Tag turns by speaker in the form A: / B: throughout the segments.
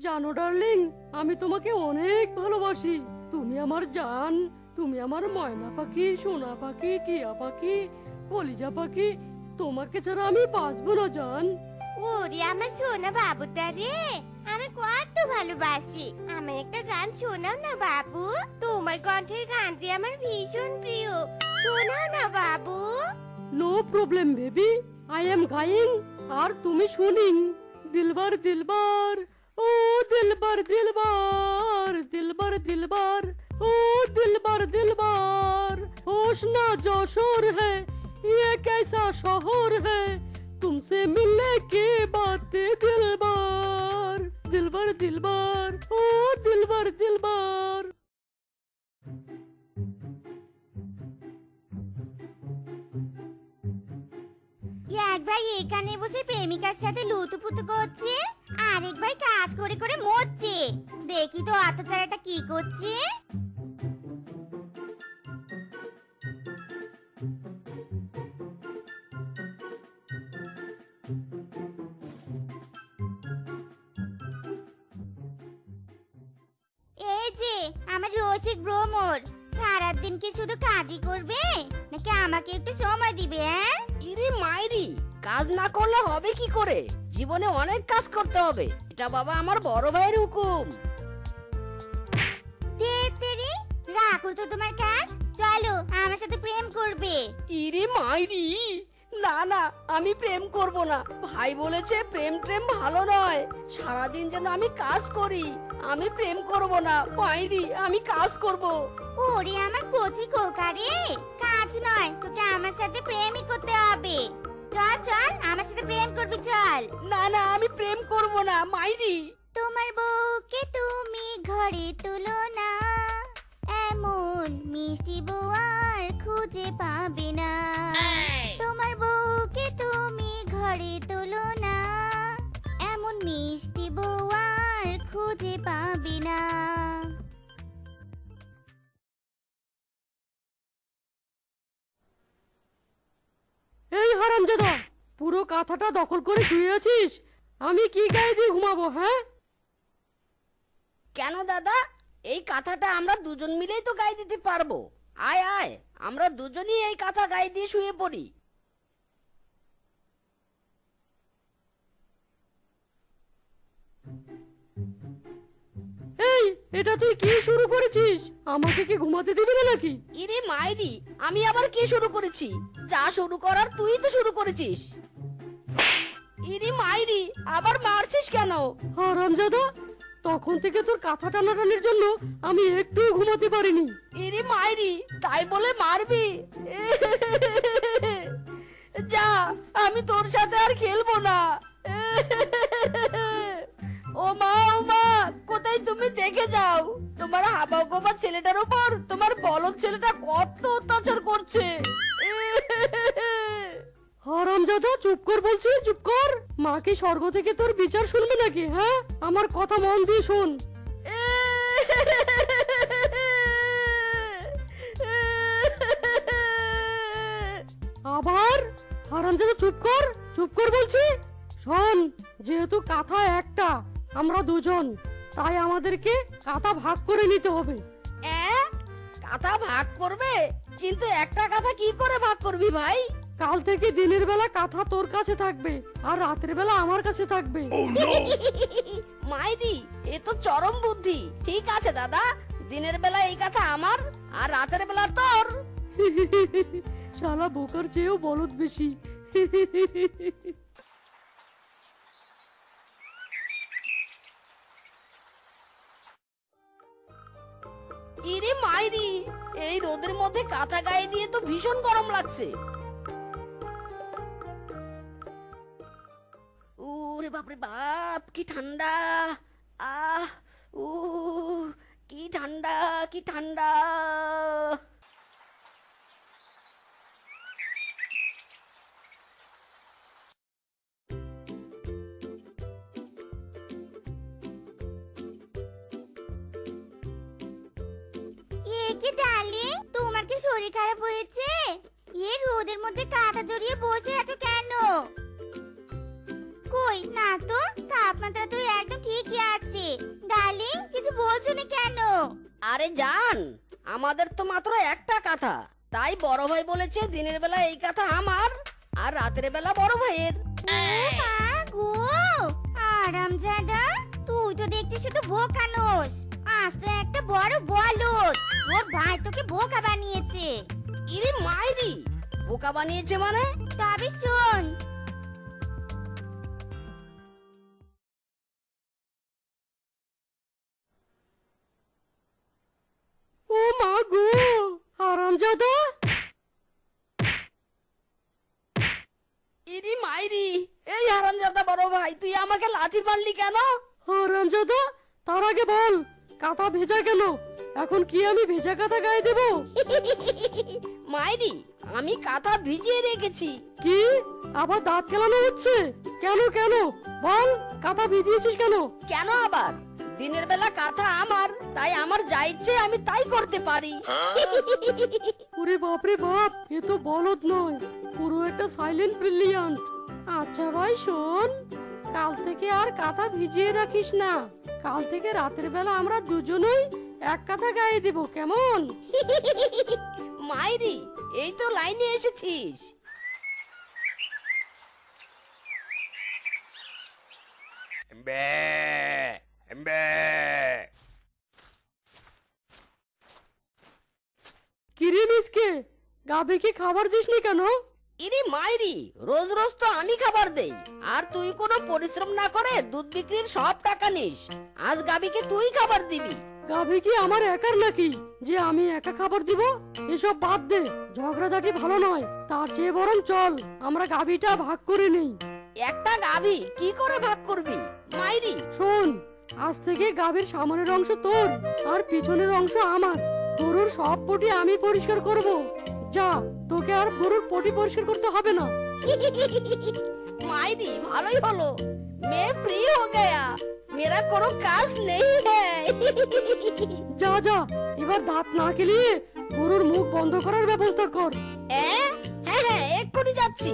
A: জানো ডার্লিং, আমি তোমাকে অনেক ভালোবাসি। তুমি আমার জান, তুমি আমার ময়না পাখি, সোনা পাখি, টিয়া পাখি, কলিজা পাখি। তোমাকে ছাড়া আমি বাঁচবো না জান।
B: ওরে আমার সোনা বাবুটা রে, আমি কত ভালোবাসি। আমার একটা গান শোনাও না বাবু, তোমার কণ্ঠের গান যে আমার ভীষণ প্রিয়। শোনাও না বাবু।
A: No problem baby, I am going আর তুমি শুনিং। দিলবার দিলবার, ও দিলবার দিলবার, দিলবার দিলবার, ও দিলবার দিলবার। होश ना जो शोर है, ये कैसा शोहर है, तुमसे मिलने की बातें दिलबर, दिलबर दिलबर, ओ दिलबर दिलबर।
B: এক ভাই এখানে বসে প্রেমিকার সাথে লুতুপুতু করছে, আরেক ভাই কাজ করে করে মরছে। দেখি তো আত্মচারাটা কি করছে। এই যে আমার রসিক ভ্রমর, সারাদিন কি শুধু কাজই করবে নাকি আমাকে একটু সময় দিবে?
C: ইরে মাইরি, কাজ না করলে হবে কি করে? জীবনে অনেক কাজ করতে হবে, এটা বাবা আমার বড় ভাইয়ের হুকুম।
B: তেরি রাখো তো তোমার কাজ, চলো আমার সাথে প্রেম করবে।
C: ইরে মাইরি, না না, আমি প্রেম করব না। ভাই বলেছে প্রেম প্রেম ভালো নয়, সারাদিন যেন আমি কাজ করি। আমি প্রেম করব না মাইরি, আমি কাজ করব।
B: ওরে আমার কচি খোকা রে, কাজ নয়, তোকে আমার সাথে প্রেমই করতে হবে। চল চল আমার সাথে প্রেম করবি, চল।
C: না না, আমি প্রেম করব না মাইরি।
B: তোমার বউকে তুমি ঘরে তুলো না, এমন মিষ্টি বউ আর খুঁজে পাবে না। তোমার বউকে তুমি ঘরে তুলো না, এমন মিষ্টি বউ আর খুঁজে পাবে না।
A: এই হারামজাদা, পুরো কাঁথাটা দখল করে শুয়ে আছিস। আমি কি গায়ে দিয়ে ঘুমাবো? হ্যাঁ,
C: কেন দাদা? এই কাঁথাটা আমরা দুজন মিলেই তো গায়ে দিতে পারবো। আয় আয়, আমরা দুজনই এই কাঁথা গায়ে দিয়ে শুয়ে পড়ি।
A: এই এটা তুই কি শুরু করেছিস? আমাকে কি ঘুমাতে দিবি না নাকি?
C: ইরে মাইরি, আমি আবার কি শুরু করেছি? যা শুরু করার তুই তো শুরু করেছিস। ইরে মাইরি, আবার মারছিস কেন?
A: হারামজাদা, তখন থেকে তোর কাঁথা টানাটানির জন্য আমি একটু ঘুমাতে পারিনি।
C: ইরে মাইরি, তাই বলে মারবি? যা, আমি তোর সাথে আর খেলবো না। ও মা, কোথায় তুমি? দেখে যাও, তোমার হাবা গোবা ছেলেটার উপর তোমার বলদ ছেলেটা কত অত্যাচার করছে।
A: হারামজাদা, চুপ কর বলছি, চুপ কর। মা কি স্বর্গ থেকে তোর বিচার শুনবে নাকি? হ্যাঁ, আমার কথা মন দিয়ে শোন। আবার হারামজাদা, চুপ কর, চুপ কর বলছি। শোন, যেহেতু কাঁথা একটা, আমরা দুজন, তাই আমাদেরকে কাঁথা ভাগ করে নিতে হবে।
C: কাঁথা ভাগ করবে? কিন্তু একটা কাঁথা কি করে ভাগ করবি ভাই?
A: কাল থেকে দিনের বেলা কাঁথা তোর কাছে থাকবে আর রাতের বেলা আমার কাছে থাকবে।
C: মাইদি, এ তো চরম বুদ্ধি। ঠিক আছে দাদা, দিনের বেলা এই কাঁথা আমার আর রাতের বেলা তোর।
A: শালা বোকার চেয়েও বলদ বেশি।
C: ইরে মাইরি, এই রোদের মধ্যে কাঁথা গায়ে দিয়ে তো ভীষণ গরম লাগছে। ওরে বাপরে বাপ, কি ঠান্ডা! আহ, ও কি ঠান্ডা, কি ঠান্ডা!
B: কি ডার্লিং, তোমার কি শরীর খারাপ হয়েছে? এই রোদের মধ্যে কাঁথা জড়িয়ে বসে আছো কেন? কই না তো, তাপমাত্রা তো একদম ঠিকই আছে।
C: আরে জান, আমাদের তো মাত্র একটা কাঁথা, তাই বড় ভাই বলেছে দিনের বেলা এই কাঁথা আমার আর রাতের বেলা বড় ভাইয়ের।
B: মা গো, আরামজাদা, তুই তো দেখছি শুধু বোকানোস। আজ তো একটা বড় বলদ, তোর ভাই তোকে বোকা বানিয়েছে।
C: ইরে মাইরি, বোকা বানিয়েছে মানে?
B: তবে শোন,
A: ও মা গো, হারামজাদা!
C: ইরি মাইরি, এই হারামজাদা বড় ভাই, তুই আমাকে লাথি মারলি কেন?
A: হারামজাদা, তার আগে বল, কাঁথা ভেজা কেন? এখন কি আমি ভেজা কাঁথা গায়ে দেব?
C: মাইরি, আমি কাঁথা ভিজিয়ে রেখেছি।
A: কি আবার দাঁত কেলানো হচ্ছে? কেন কেন বল, কাঁথা ভিজিয়েছিস কেন?
C: কেন আবার? দিনের বেলা কাঁথা আমার, তাই আমার যা ইচ্ছে আমি তাই করতে পারি।
A: ওরে বাপ রে বাপ, এ তো বলদ নয়, পুরো একটা সাইলেন্ট ব্রিলিয়ান্ট। আচ্ছা ভাই শোন, কাল থেকে আর কাঁথা ভিজিয়ে রাখিস না। কাল থেকে রাতের বেলা আমরা দুজনেই এক কাঁথা গায়ে দেব, কেমন?
C: মাইরি, এই তো লাইনে এসেছিস।
A: কিরে মিসকে, গাভীকে খাবার দিসনি কেন?
C: ইরি মাইরি, রোজ রোজ তো আমি খাবার দেই, আর তুই কোনো পরিশ্রম না করে দুধ বিক্রির সব টাকা নিস। আজ গাবিকে তুই খাবার দিবি।
A: গাভী কি আমার একার নাকি যে আমি একা খাবার দিব? এসব বাদ দে, ঝগড়াঝাটি ভালো নয়। তার চেয়ে বরং চল আমরা গাভীটা ভাগ করে নেই।
C: একটা গাভী কি করে ভাগ করবি মাইরি?
A: শোন, আজ থেকে গাভীর সামনের অংশ তোর আর পিছনের অংশ আমার। গরুর সব পটি আমি পরিষ্কার করব। যা, তোকে আর গরুর পটি পরিষ্কার করতে হবে না।
C: मायरी ভালোই হলো, मैं फ्री हो गया, मेरा কোনো কাজ নেই হ্যায়।
A: যা যা, এবার দাঁত না কেলিয়ে গরুর মুখ বন্ধ করার ব্যবস্থা কর।
C: হ্যাঁ হ্যাঁ, এক্ষুনি যাচ্ছি।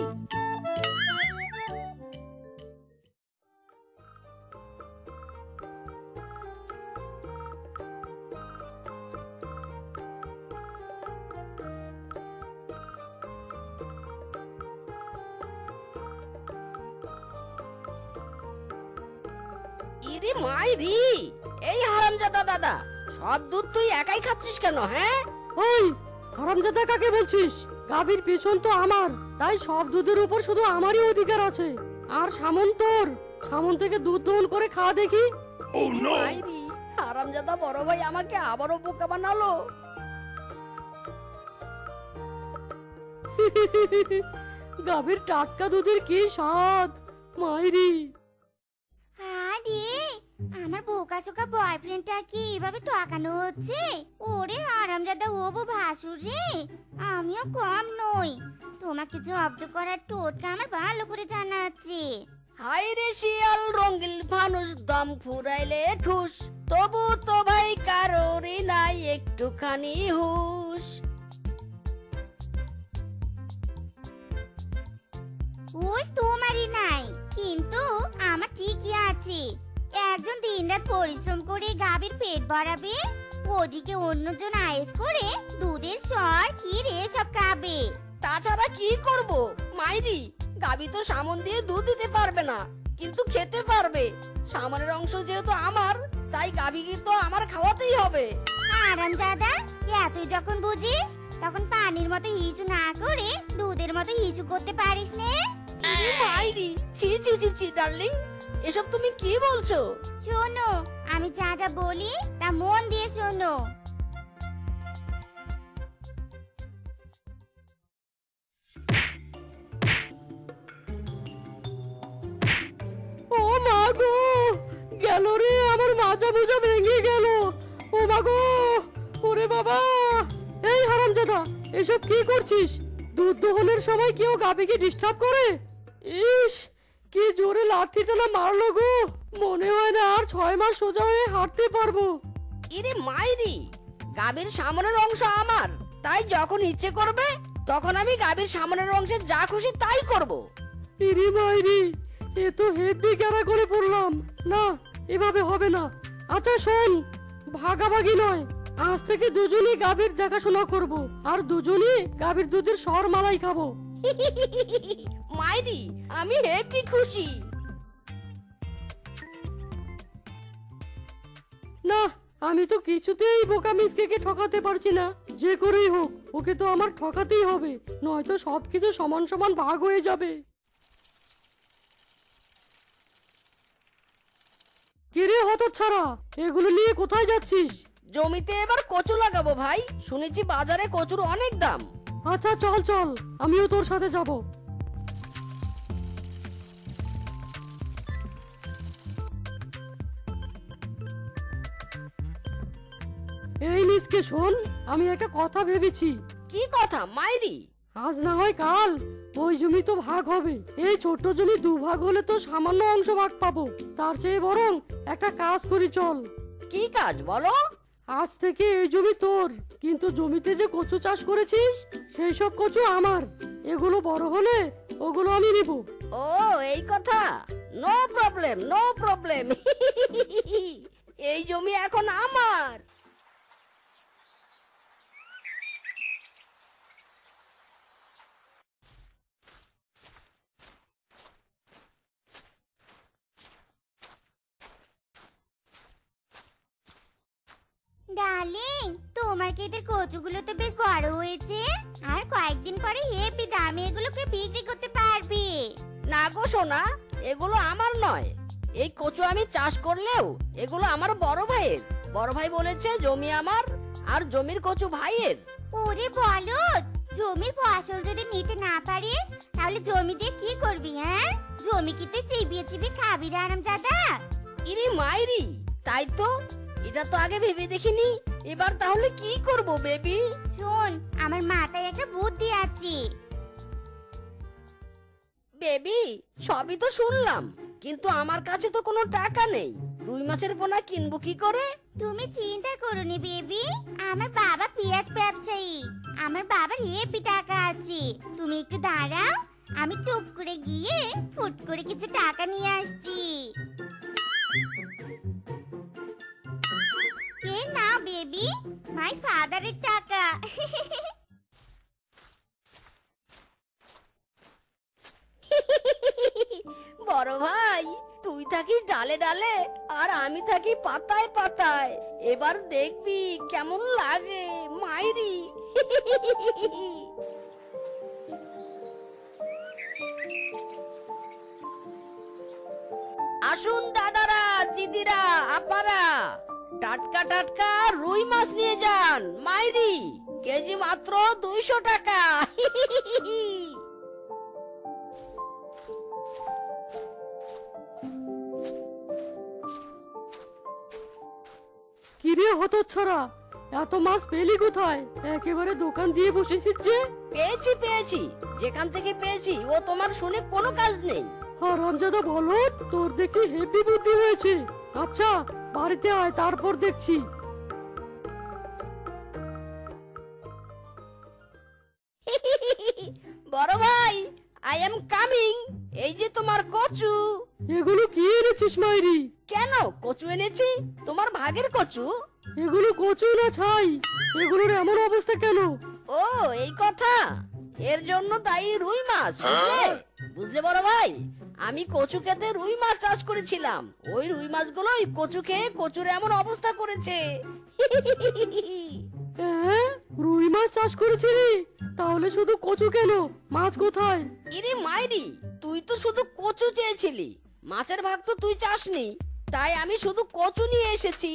C: ইরে মাইরি, এই হারামজাদা দাদা, সব দুধ তুই একাই খাচ্ছিস কেন? হ্যাঁ
A: ওই হারামজাদা কাকে বলছিস? গাভীর পেছন তো আমার, তাই সব দুধের উপর শুধু আমারই অধিকার আছে। আর সামন তোর, সামন থেকে দুধ দহন করে খা দেখি।
C: মাইরি, হারামজাদা বড় ভাই আমাকে আবারও বোকা বানালো।
A: গাভীর টাটকা দুধের কি স্বাদ মাইরি।
B: আরে আমার বোকাচোকা বয়ফ্রেন্ডটা কি এভাবে টকানো হচ্ছে? ওরে আরামজাদা ওবো ভাসুর রে, আমিও কম নই। তোমাকে জব্দ করার টোটকা আমার ভালো করে জানা আছে।
C: হাই রে শিয়াল রঙিল মানুষ, দম ফুরাইলে ঠুস, তবু তো ভাই কারোরই নাই একটুখানি হুশ।
B: হুশ তোমারই নাই, কিন্তু আমার ঠিকই আছে। একজন দিনরাত পরিশ্রম করে গাভীর পেট ভরাবে, ওদিকে অন্যজন আয়েস করে দুধের সর ক্ষীর এসব খাবে।
C: তাছাড়া কি করব মাইরি? গাবি তো সামন দিয়ে দুধ দিতে পারবে না, কিন্তু খেতে পারবে। সামনের অংশ যেহেতু আমার, তাই গাবিকে তো আমার খাওয়াতেই হবে।
B: আরামজাদা, তুই যখন বুঝিস তখন পানির মতো হিসু না করে দুধের মতো হিসু করতে পারিস নে?
C: ইরে মাইরি, ছি ছি ছি ছি ডার্লিং, এসব তুমি কি বলছো?
B: শোনো, আমি যা যা বলি তা মন দিয়ে শোনো।
A: ও মা গো, গেল রে, আমার মাজা মোজা ভেঙে গেল। ও মা গো, ওরে বাবা! এই হারামজাদা, এসব কি করছিস? দুধ দহনের সময় কেউ গাভীকে ডিস্টার্ব করে? ইস, কি জোরে লাথি টানা মারলো গো! মনে হয় না আর 6 মাস সোজা হয়ে হাঁটতে পারবো।
C: ইরে মাইরি, গাবির সামনের অংশ আমার, তাই যখন ইচ্ছে করবে তখন আমি গাবির সামনের অংশে যা খুশি তাই করব।
A: ইরি মাইরি, এ তো হেভি গ্যারা করে পড়লাম। না, এভাবে হবে না। আচ্ছা শোন, ভাগাভাগি নয়, আজ থেকে দুজনই গাভীর দেখাশোনা করব আর দুজনই গাভীর দুধের সর মালাই খাবো।
C: মাইরি আমি হেপি খুশি।
A: না, আমি তো কিছুতেই বোকা মিসকে ঠকাতে পারছি না। যে করেই হোক ওকে তো আমার ঠকাতেই হবে, নয়তো সবকিছু সমান সমান ভাগ হয়ে যাবে। কিরে হতচ্ছাড়া, এগুলো নিয়ে কোথায় যাচ্ছিস?
C: জমিতে এবার কচু লাগাবো ভাই, শুনেছি বাজারে কচুর অনেক দাম।
A: আচ্ছা চল চল, আমিও তোর সাথে যাব। এই মিসকে শোন, আমি একটা কথা ভেবেছি।
C: কি কথা মাইরি?
A: আজ না হয় কাল ওই জমি তো ভাগ হবে, এই ছোট্ট জমি দুভাগ হলে তো সামান্য অংশ ভাগ পাবো। তার চেয়ে বরং একটা কাজ করি চল।
C: কি কাজ বলো?
A: আজ থেকে এই জমি তোর, কিন্তু জমিতে যে কচু চাষ করেছিস সেই সব কচু আমার। এগুলো বড় হলে ওগুলো আমি নিব।
C: ও এই কথা, নো প্রবলেম নো প্রবলেম। এই জমি এখন আমার।
B: ডার্লিং, তোমার ক্ষেতের কচুগুলো তো বেশ বড় হয়েছে, আর কয়েকদিন পরে হেপি দামে এগুলোকে বিক্রি করতে পারবে।
C: না গো সোনা, এগুলো আমার নয়। এই কচু আমি চাষ করলেও এগুলো আমার বড় ভাইয়ের। বড় ভাই বলেছে জমি আমার আর জমির কচু ভাইয়ের।
B: ওরে বলদ, জমির ফসল যদি নিতে না পারিস তাহলে জমি দিয়ে কি করবি? হ্যাঁ, জমি কি তুই চিবিয়ে চিবিয়ে খাবি রে আরামজাদা?
C: ইরি মাইরি, তাই তো, এটা তো আগে ভেবে দেখিনি। এবার তাহলে কি করব বেবি?
B: শোন, আমার মাথায় একটা বুদ্ধি আছে।
C: বেবি সবই তো শুনলাম, কিন্তু আমার কাছে তো কোনো টাকা নেই। রুই মাছের পোনা কিনবো কি করে?
B: তুমি চিন্তা করোনি বেবি, আমার বাবা পেঁয়াজ ব্যবসায়ী, আমার বাবার হেপি টাকা আছে। তুমি একটু দাঁড়াও, আমি টুক করে গিয়ে ফুট করে কিছু টাকা নিয়ে আসছি। এ না বেবি, মাই ফাদারের টাকা।
C: বড় ভাই, তুই থাকিস ডালে ডালে আর আমি থাকি পাতায় পাতায়। এবার দেখবি কেমন লাগে মাইরি। আসুন দাদারা, দিদিরা, আপারা, টাটকা টাটকা রুই মাছ নিয়ে যান। মাইরি কেজি মাত্র 200 টাকা।
A: কিরে হতচ্ছাড়া, এত মাছ পেলি কোথায়? একেবারে দোকান দিয়ে বসেছিস যে?
C: পেয়েছি পেয়েছি, যেখান থেকে পেয়েছি ও তোমার শুনে কোনো কাজ নেই।
A: হারামজাদা বলদ, তোর দেখছি হেভি বুদ্ধি হয়েছে। আচ্ছা বাড়িতে আয়, তারপর দেখছি।
C: বড় ভাই, আই এম কামিং। এই যে তোমার কচু।
A: এগুলো কি এনেছিস মাইরি?
C: কেন কচু এনেছি? তোমার ভাগের কচু।
A: এগুলো কচু না ছাই? এগুলোর এমন অবস্থা কেন?
C: ও এই কথা, এর জন্য দায়ী রুই মাছ। বুঝলে বুঝলে বড় ভাই, আমি কচু খেতে রুই মাছ চাষ করেছিলাম। ওই রুই মাছগুলোই কচু খেয়ে কচুর এমন অবস্থা করেছে।
A: রুই মাছ চাষ করেছিলি? তাহলে শুধু কচু কেন, মাছ কোথায়?
C: ইরে মাইরি, তুই তো শুধু কচু চেয়েছিলি, মাছের ভাগ তো তুই চাসনি, তাই আমি শুধু কচু নিয়ে এসেছি।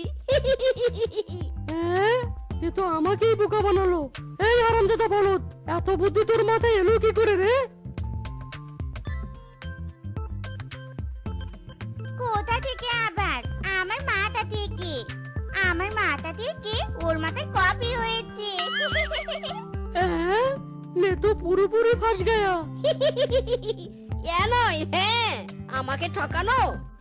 A: এ তো আমাকেই বোকা বানালো। এই হারামজাদা বলদ, এত বুদ্ধি তোর মাথায় এলো কি করে রে?
B: কোথা থেকে আবার? আমার মাথা থেকে। আমার মাথা থেকে ওর মাথায় কপি হয়েছে।
A: মে তো পুরোপুরি ফাঁস গায়া।
C: নয়, হ্যাঁ, আমাকে ঠকানো।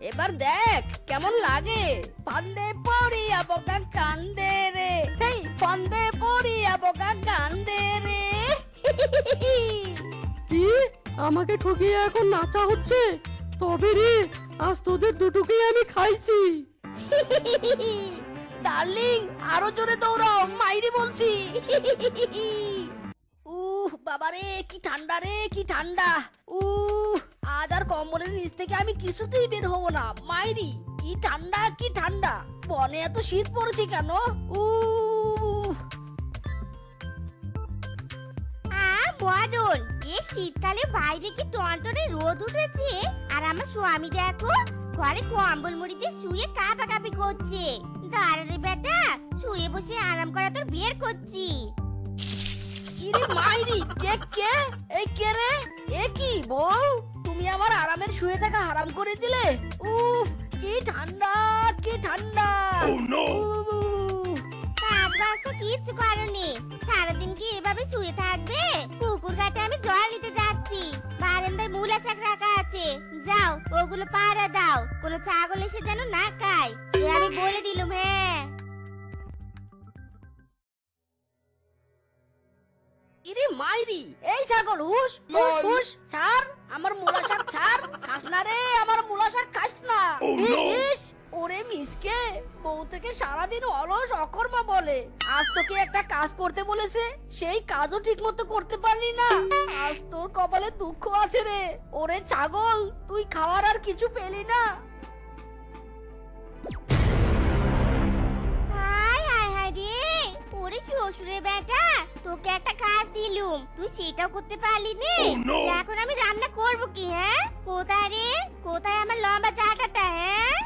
C: এবার দেখ কেমন লাগে। ফান্দে পড়িয়া বোকা কান্দে রে, হেই ফান্দে পড়িয়া বোকা কান্দে রে।
A: কি আমাকে ঠকিয়ে এখন নাচা হচ্ছে? তবে রে, আজ তোদের দুটোকেই আমি খাইছি।
C: ডার্লিং আরো জোরে দৌড়াও, মাইরি বলছি। বাবারে কি ঠান্ডা রে, কি ঠান্ডা। আজ আর কম্বলের নিচ থেকে আমি কিছুতেই বের হব না। মাইরি কি ঠান্ডা, কি ঠান্ডা। বনে এত শীত পড়েছে কেন?
B: মডন, এই শীতকালে বাইরে কি টনটনে রোদ উঠেছে, আর আমার স্বামী দেখো ঘরে কম্বল মুড়ি দিয়ে শুয়ে কাঁপাকাঁপি করছে। দাঁড়া রে বেটা, শুয়ে বসে আরাম করা তোর বের করছি।
C: ইরে মাইরি, কে কে? এই কে রে? এ কি বউ, তুমি আমার আরামের শুয়ে থাকা হারাম করে দিলে। কি ঠান্ডা, কি ঠান্ডা।
B: কাজ বাজ তো কিচ্ছু করনি, সারাদিন কি এভাবে শুয়ে থাকবে? পুকুর ঘাটে আমি জল নিতে যাচ্ছি, বারান্দায় মূলা শাক রাখা আছে, যাও ওগুলো পাড়া দাও, কোনো ছাগল এসে যেন না খায়, এ আমি বলে দিলুম। হ্যাঁ
C: ইরে মাইরি, এই ছাগল হুশ হুশ হুশ, ছাড় আমার মূলা শাক, ছাড়। খাস না রে, আমার মূলা শাক খাস না। ইস, ওরে মিসকে, বউ থেকে সারাদিন অলস অকর্মা বলে। আজ তোকে একটা কাজ করতে বলেছে, সেই কাজও ঠিক মতো করতে পারলি না। আজ তোর কপালে দুঃখ আছে রে। ওরে ছাগল, তুই খাওয়ার আর কিছু পেলি না।
B: হায় হায় হায় রে, ওরে শ্বশুরের বেটা, তোকে একটা কাজ দিলুম, তুই সেটাও করতে পারলি নে। এখন আমি রান্না করব কি? হ্যাঁ কোথায় রে, কোথায় আমার লম্বা চাটাটা? হ্যাঁ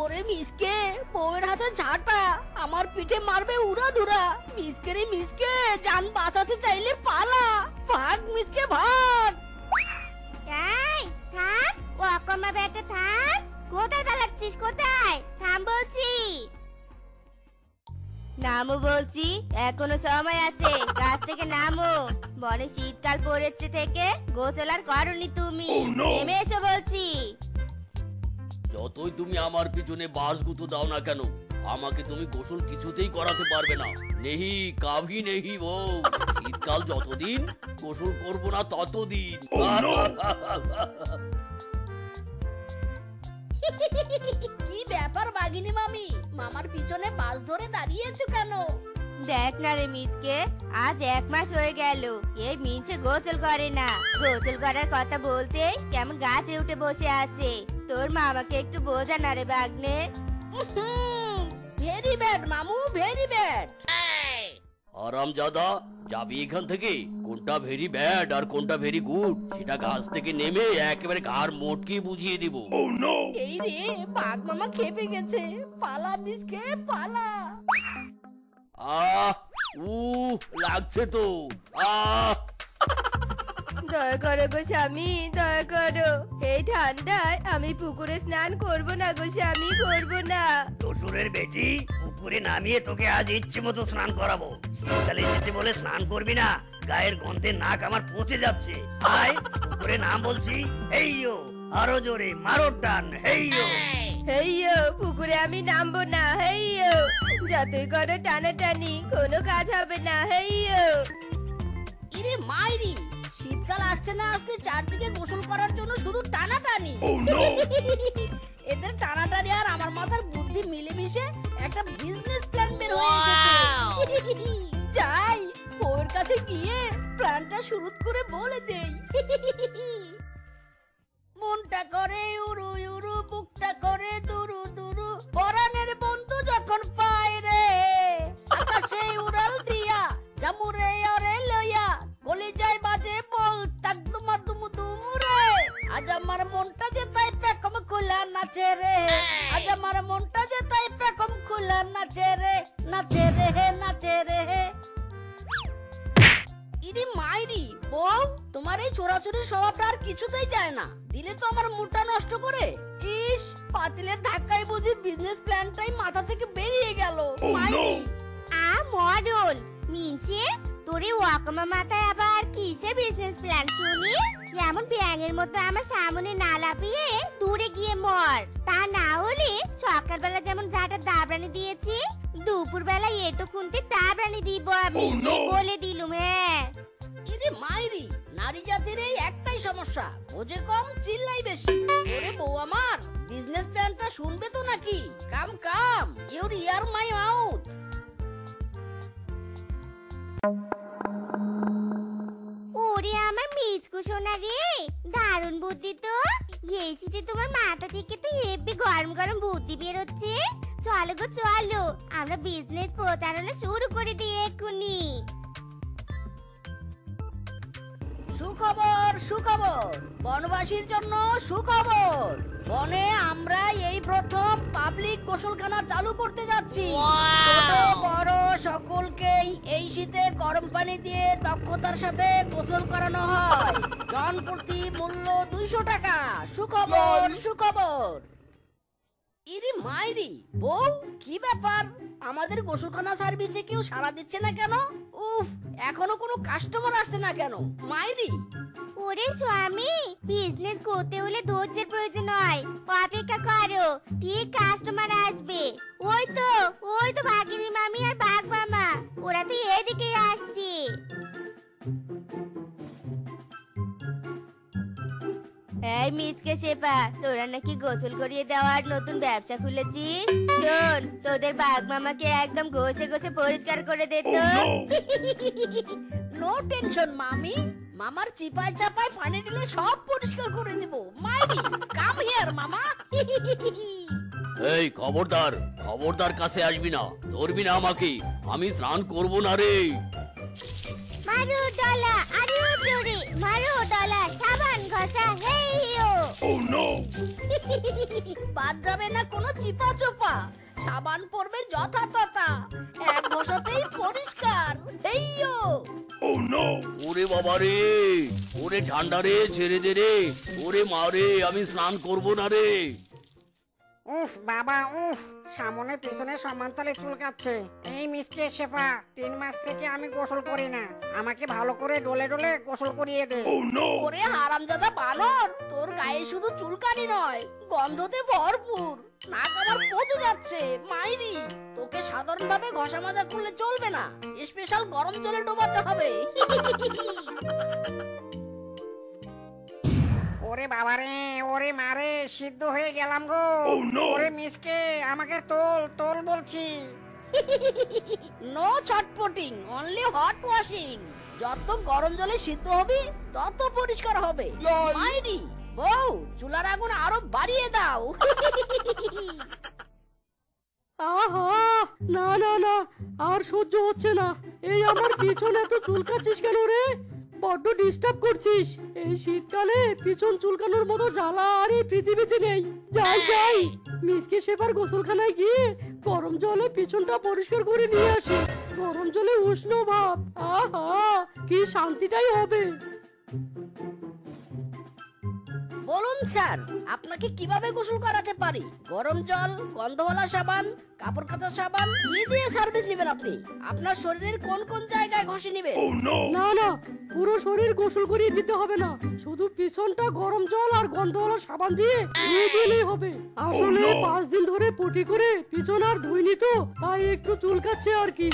C: ওরে মিসকে, বউয়ের হাতে ঝাঁটা, আমার পিঠে মারবে উড়াধুরা। মিসকে রে মিসকে, জান বাঁচাতে চাইলে পালা, ভাগ মিসকে ভাগ।
B: এই থাম, অকর্মা বেটা থাম, কোথায় পালাচ্ছিস, কোথায়? থাম বলছি। নামো বলছি, এখনো সময় আছে, গাছ থেকে নামো। বনে শীতকাল পড়েছে থেকে গোসল আর করনি তুমি, নেমে এসো বলছি।
D: যতই তুমি আমার পিছনে বাস গুঁতো দাও না কেন, আমাকে তুমি গোসল কিছুতেই করাতে পারবে না। নেহি কাভি নেহি বউ, শীতকাল যতদিন গোসল করবো না ততদিন।
C: কি ব্যাপার বাগিনী মামি, মামার পিছনে বাস ধরে দাঁড়িয়েছো কেন?
B: দেখ না রে মিচকে, আজ 1 মাস হয়ে গেল এই মিছে গোসল করে না। গোসল করার কথা বলতে কেমন গাছে উঠে বসে আছে। তোর মামাকে একটু বোঝা না রে বাগনে।
C: ভেরি ব্যাড মামু, ভেরি ব্যাড।
D: হারামজাদা, যাবি এখান থেকে। কোনটা ভেরি ব্যাড আর কোনটা ভেরি গুড সেটা গাছ থেকে নেমে একেবারে ঘাড় মোটকে বুঝিয়ে দিব।
C: এই রে, বাঘ মামা খেপে গেছে, পালা মিসকে পালা।
D: লাগছে তো।
E: দয়া করো গো স্বামী, দয়া করো, এই ঠান্ডায় আমি পুকুরে স্নান করব না গো স্বামী, করব না।
F: শ্বশুরের বেটি, পুকুরে নামিয়ে তোকে আজ ইচ্ছে মতো স্নান করাবো। শীতকালে এসেছে বলে স্নান করবি না? গায়ের গন্ধে নাক আমার পচে যাচ্ছে। আয় পুকুরে নাম বলছি। হেইয়ো, আরো জোরে মারো টান, হেইয়ো।
E: হেইয়ো, পুকুরে আমি নামবো না, হেইয়ো। যতই করো টানাটানি, কোনো কাজ হবে না, হেইয়ো।
C: ইরে মাইরি, শীতকাল আসতে না আসতে চারদিকে গোসল করার জন্য শুধু টানাটানি। এদের টানাটানি আর আমার মাথার বুদ্ধি মিলেমিশে একটা বিজনেস প্ল্যান বের হয়ে গেছে। যাই ওর কাছে গিয়ে প্ল্যানটা শুরু করে বলে দেই। মনটা করে উড়ু উড়ু, বুকটা করে দুরু দুরু, পরাণের বন্ধু যখন পায় রে, আকাশে উড়াল দিয়া জামুরে ওরে লইয়া, বলে যায় বাজে বল তাক দুমা দুমু দুমুরে। আজ আমার মনটা যে তাই পেকম খোলা নাচে রে, আজ আমার মনটা যে তাই পেকম খোলা নাচে রে, নাচে রে হে, নাচে রে হে। ইদি মাইরি বউ, তোমার এই ছোড়াছুড়ি স্বভাবটা আর কিছুতেই যায় না। দিলে তো আমার মুডটা নষ্ট করে। ইস, পাতিলের ধাক্কায় বুঝি বিজনেস প্ল্যানটাই মাথা থেকে বেরিয়ে গেল। মাইরি
B: মডন মিনছে, তোরে ওয়াকমা মাথায় আবার কিসের বিজনেস প্ল্যান শুনি? এমন ব্যাঙের মতো আমার সামনে না লাফিয়ে দূরে গিয়ে মর। তা না হলে সকালবেলা যেমন ঝাঁটা দাবরানি দিয়েছি, দুপুর বেলা এটো খুনতে দাবরানি দিব আমি, বলে দিলুম। হ্যাঁ
C: ইরে মাইরি, নারী জাতির এই একটাই সমস্যা, বোঝে কম চিল্লাই বেশি। ওরে বউ আমার, বিজনেস প্ল্যানটা শুনবে তো নাকি? কাম কাম, ইউর ইয়ার মাই মাউথ।
B: ওরে আমার মিচকু সোনা রে, দারুণ বুদ্ধি তো। এই শীতে তোমার মাথা থেকে তো হেব্বি গরম গরম বুদ্ধি বেরোচ্ছে। চলো গো চলো, আমরা বিজনেস প্রচারণা শুরু করে দিই এক্ষুনি।
C: সুখবর সুখবর, বনবাসীর জন্য সুখবর। বনে আমরা এই প্রথম পাবলিক গোসলখানা চালু করতে যাচ্ছি। ছোট বড় সকলকেই এই শীতে গরম পানি দিয়ে দক্ষতার সাথে গোসল করানো হয়। জন প্রতি মূল্য 200 টাকা। সুখবর সুখবর। ইরি মাইরি বউ, কি ব্যাপার? আমাদের গোসলখানা সার্ভিসে কেউ সাড়া দিচ্ছে না কেন? উফ, এখনো কোনো কাস্টমার আসছে না কেন? মাইরি,
B: ওরে স্বামী, বিজনেস করতে হলে ধৈর্যের প্রয়োজন হয়। অপেক্ষা করো, ঠিক কাস্টমার আসবে। ওই তো ভাগিনী মামি আর বাঘ মামা, ওরা তো এদিকে আসছে। এই মিচকে শেপা, তোরা নাকি গোসল করিয়ে দেওয়ার নতুন ব্যবসা খুলেছিস? শোন, তোদের বাঘ মামাকে একদম ঘষে ঘষে পরিষ্কার করে দে তো।
C: নো টেনশন মামি, মামার চিপায় চাপায় পানি দিলে সব পরিষ্কার করে দিব। মাইরি, কাম হিয়ার মামা।
D: এই খবরদার, খবরদার কাছে আসবি না, ধরবি না আমাকে, আমি স্নান করব না রে।
B: মারো ডলা, আরে জোরে মারো ডলা, সাবান ঘষা হেইও।
C: বাদ যাবে না কোনো চিপা চোপা, সাবান পড়বে যথাতথা, এক ঘষাতেই পরিষ্কার। হেইয়ো।
D: ওরে বাবা রে, ওরে ঠান্ডা রে, ছেড়ে দে রে, ওরে মা রে, আমি স্নান করব না রে।
G: উফ বাবা উফ, সামনে পিছনে সমানতালে চুলকাচ্ছে। এই মিসকে শেফা, 3 মাস থেকে আমি গোসল করি না, আমাকে ভালো করে ডলে ডলে গোসল করিয়ে দে।
C: ওরে হারামজাদা বানর, তোর গায়ে শুধু চুলকানি নয়, গন্ধতে ভরপুর, নাক আমার পচে যাচ্ছে। মাইরি, তোকে সাধারণভাবে ঘষা মাজা করলে চলবে না, স্পেশাল গরম জলে ডোবাতে হবে।
G: ওরে বাবা রে, ওরে মারে, সিদ্ধ হয়ে গেলাম গো। ওরে মিসকে, আমাকে তোল তোল বলছি।
C: নো ছটপটিং, অনলি হট ওয়াশিং। যত গরম জলে সিদ্ধ হবি তত পরিষ্কার হবে। মাইরি বউ, চুলার আগুন আরো বাড়িয়ে দাও।
A: আহা, না না না, আর সহ্য হচ্ছে না। এই আমার পিছনে এত চুলকাচ্ছিস কেন রে? বড্ড ডিস্টার্ব করছিস। এই শীতকালে পিছন চুলকানোর মতো জ্বালা আর এই পৃথিবীতে নেই। যাই যাই, মিসকে শেফার গোসলখানায় গিয়ে গরম জলে পিছনটা পরিষ্কার করে নিয়ে আসি। গরম জলে উষ্ণ ভাব, আহা, কি শান্তিটাই হবে।
C: বলুন স্যার, আপনাকে কিভাবে গোসল করাতে পারি? গরম জল, গন্ধওয়ালা সাবান, কাপড় কাচা সাবান, কি দিয়ে সার্ভিস নেবেন আপনি? আপনার শরীরের কোন কোন জায়গায় ঘষে নেবেন?
A: না না, পুরো শরীর গোসল করিয়ে দিতে হবে না, শুধু পিছনটা গরম জল আর গন্ধওয়ালা সাবান দিয়ে ধুয়ে দিলেই হবে। আসলে 5 দিন ধরে পটি করে পিছন আর ধুইনি তো, তাই একটু চুলকাচ্ছে আর কি।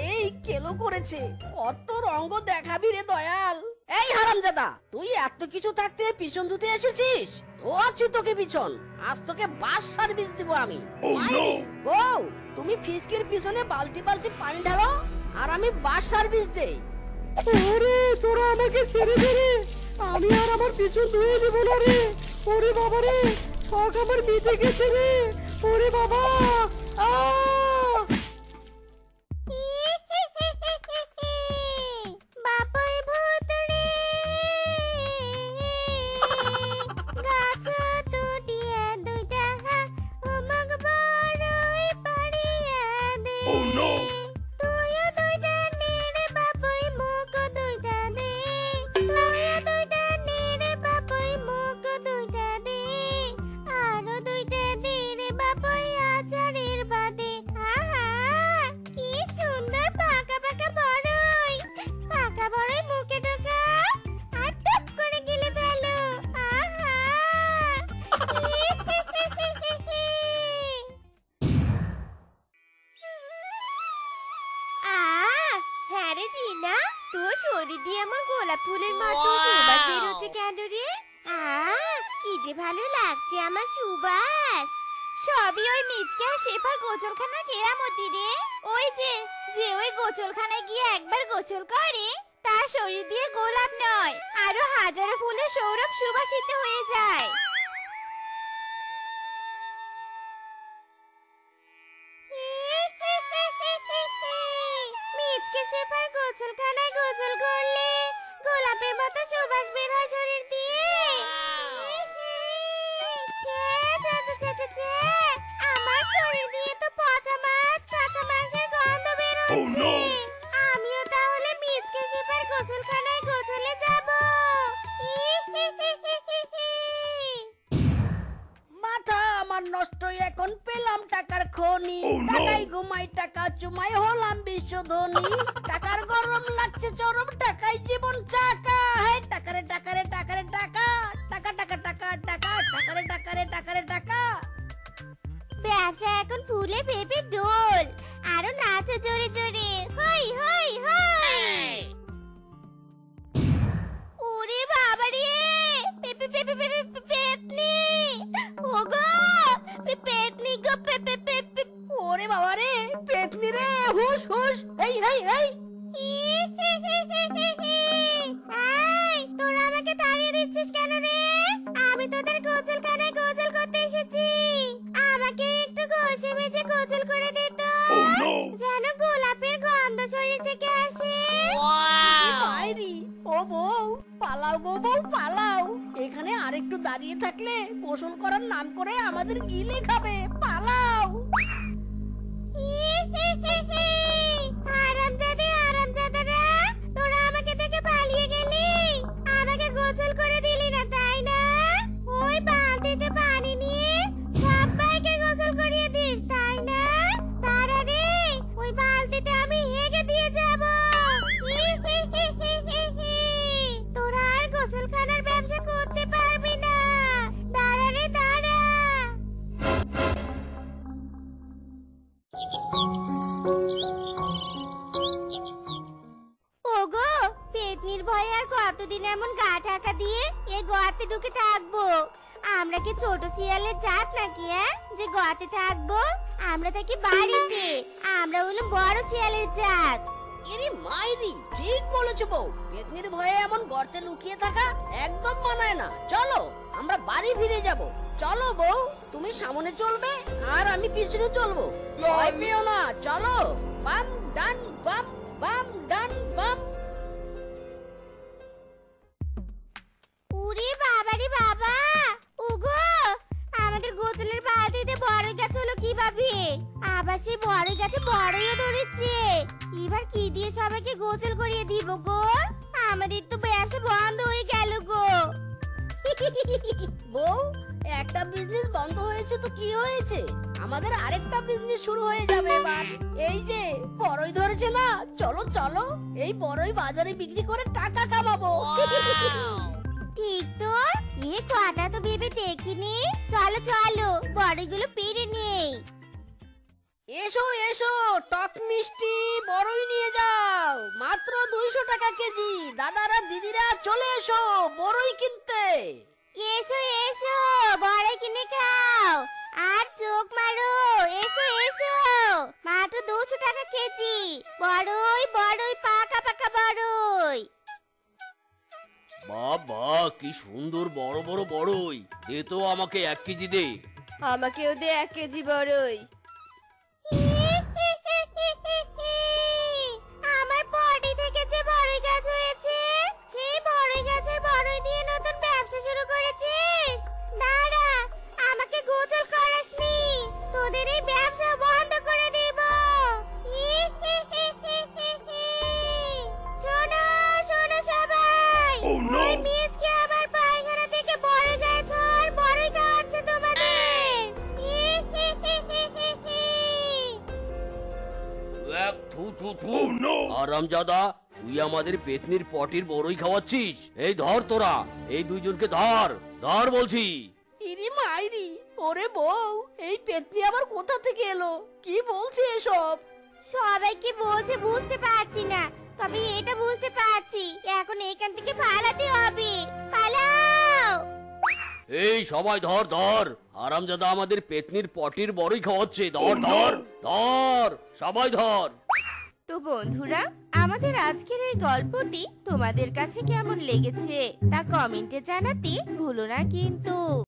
C: এই কেলো করেছে, কত রঙ্গ দেখাবি রে দয়াল। এই হারামজাদা, তুই এত কিছু থাকতে পিছন ধুতে এসেছিস? ও আছি তোকে পিছন, আজ তোকে বাস সার্ভিস দিব আমি। মাইরি বউ, তুমি ফিসকির পিছনে বালতি বালতি পানি ঢালো আর আমি বাস সার্ভিস দেই।
A: ওরে তোরা আমাকে ছেড়ে দে রে, আমি আর আমার পিছন ধুয়ে দেবো না রে। ওরে বাবা রে, শখ আমার মিটে গেছে রে। ওরে বাবা,
B: বাপাই ভূতরে গাছ দুটিয়া দুইটা আমাক বড়ই পাড়িয়া দে। তুইও দুইটা নেড়ে বাপাই মুখ দুইটা দে। তুইও দুইটা নেড়ে বাপাই মুখ দুইটা দে। আরো দুইটা দে রে বাপাই আচারের বাদে। আহা, কি সুন্দর পাকা পাকা বড়ই। পাকা বড়ই মুখে ঢোকা আর টপ করে গিলে ফেলো। আহা, হ্যাঁ রে টিনা, তোর শরীর দিয়ে আমার গোলাপ ফুলের মতো সুবাস বেরোচ্ছে কেন রে? কি যে ভালো লাগছে আমার সুবাস। সবই ওই মিচকে আর শেফার গোসলখানা কেরামতি রে। ওই যে যে ওই গোসলখানায় গিয়ে একবার গোসল করে তার শরীর দিয়ে গোলাপ নয় আরো হাজারো ফুলের সৌরভ সুবাসিত হয়ে যায়। মিচকে শেফার গোসলখানায় গোসল করলে গোলাপের মতো সুবাস বের হয় শরীর দিয়ে। আমার শরীর দিয়ে তো পচা মাছ কাঁচা মাংসের গন্ধ বের হচ্ছে। আমিও তাহলে মিচকে শেফার গোসলখানায় গোসলে যাব।
C: মাথা আমার নষ্ট, এখন পেলাম টাকার খনি। টাকাই ঘুমাই টাকা চুমাই হলাম বিশ্ব ধনী। টাকার গরম লাগছে চরম, টাকাই জীবন চাকা। হে টাকারে টাকারে টাকারে টাকা, টাকা টাকা টাকা টাকা, টাকারে টাকারে টাকারে টাকা।
B: ব্যবসা এখন ফুলে পেঁপে ডোল, আরো নাচো জোরে জোরে, হই হই হই। ওরে বাবা রে, পেঁপে পেঁপে পেঁপে পেতনি। ওগো পেতনি গো পেঁপে পেঁপে।
C: ওরে বাবা রে, পেতনি রে, হুশ হুশ, হেই হেই হেই।
B: এই তোরা আমাকে তাড়িয়ে দিচ্ছিস কেন রে? আমি তোদের গোসলখানায় গোসল করতে এসেছি। আমাকে একটু ঘষে মেজে গোসল করে দে তো, যেন গোলাপের গন্ধ শরীর থেকে আসে।
C: মাইরি, ও বউ পালাও গো বউ পালাও। এখানে আরেকটু দাঁড়িয়ে থাকলে গোসল করার নাম করে আমাদের গিলে খাবে। পালাও।
B: আরামজাদারা, তোরা আমাকে দেখে পালিয়ে গেলি, আমাকে গোসল করে দিলি না তাই না? ওই বালতিতে পানি নিয়ে সবাইকে গোসল করিয়ে দিস তাই না? দাঁড়া রে, ওই বালতিতে আমি হেগে দিয়ে যাব। তোরা আর গোসলখানার ব্যবসা করতে পারবি না। দাঁড়া রে দাঁড়া। ওগো, পেতনির ভয়ে আর কতদিন এমন গা ঢাকা দিয়ে এই গোয়াতে ঢুকে থাকবো? আমরা কি ছোট শিয়ালের জাত নাকি যে গোয়াতে থাকবো? আমরা থাকি বাড়িতে, আমরা হলো বড় শিয়ালের জাত।
C: এরি মাইরি, ঠিক বলেছো বউ। পেতনির ভয়ে এমন গর্তে লুকিয়ে থাকা একদম মানায় না। চলো আমরা বাড়ি ফিরে যাব। চলো বউ, তুমি সামনে চলবে আর আমি পিছনে চলবো। ভয় পেও না, চলো। বাম ডান বাম, বাম ডান বাম।
B: উরে বাবারে বাবা, ওগো আমাদের গোসলের বালতিতে বড় গাছ হলো কিভাবে? আবার সেই বড় গাছে বড়ইও ধরেছে। এবার কি দিয়ে সবাইকে গোসল করিয়ে দিব গো? আমাদের তো ব্যবসা বন্ধ হয়ে গেল গো।
C: বউ, একটা বিজনেস বন্ধ হয়েছে তো কি হয়েছে? আমাদের আরেকটা বিজনেস শুরু হয়ে যাবে এবার। এই যে বড়ই ধরেছে না, চলো চলো এই বড়ই বাজারে বিক্রি করে টাকা কামাবো।
B: ঠিক তো, এ কটা তো ভেবে দেখিনি। চলো চলো বড়গুলো পেরে নেই।
C: এসো এসো, টক মিষ্টি বড়ই নিয়ে যাও, মাত্র 200 টাকা কেজি। দাদারা দিদিরা চলে এসো বড়ই কিনতে।
B: এসো এসো বড় কিনে খাও আর চোখ মারো। এসো এসো, মাত্র 200 টাকা কেজি। বড়ই বড়ই পাকা পাকা বড়ই।
D: বাবা কি সুন্দর বড় বড় বড়ই। দে তো আমাকে 1 কেজি দে।
E: আমাকেও দে 1 কেজি বড়ই।
B: আমার পটি থেকে যে বড়ই গাছ হয়েছে, সেই বড়ই গাছের বড়ই দিয়ে নতুন ব্যবসা শুরু করেছিস? দাঁড়া, আমাকে গোসল করাসনি, তোদের এই ব্যবসা বন্ধ করে দেব। শোনো শোনো সবাই, ওই মিচকে আবার পায়খানা থেকে বড়ই গাছ আর বড়ই খাওয়াচ্ছে তোমাদের।
D: থু থু থু। আরামজাদা, তুই আমাদের পেতনির পটির বড়ই খাওয়াচ্ছিস? এই ধর তোরা, এই দুইজনকে ধর ধর বলছি।
C: ইরি মাইরি, ওরে বউ, এই পেতনি আবার কোথা থেকে এলো? কি বলছে এসব?
B: সবাইকে বলছে বুঝতে পারছি না, তবে এটা বুঝতে পারছি এখন এখান থেকে পালাতে হবে। পালাও।
D: এই সবাই ধর ধর, হারামজাদা আমাদের পেতনির পটির বড়ই খাওয়াচ্ছে, ধর ধর ধর, সবাই ধর।
E: তো বন্ধুরা, আমাদের আজকের এই গল্পটি তোমাদের কাছে কেমন লেগেছে তা কমেন্টে জানাতে ভুলো না কিন্তু।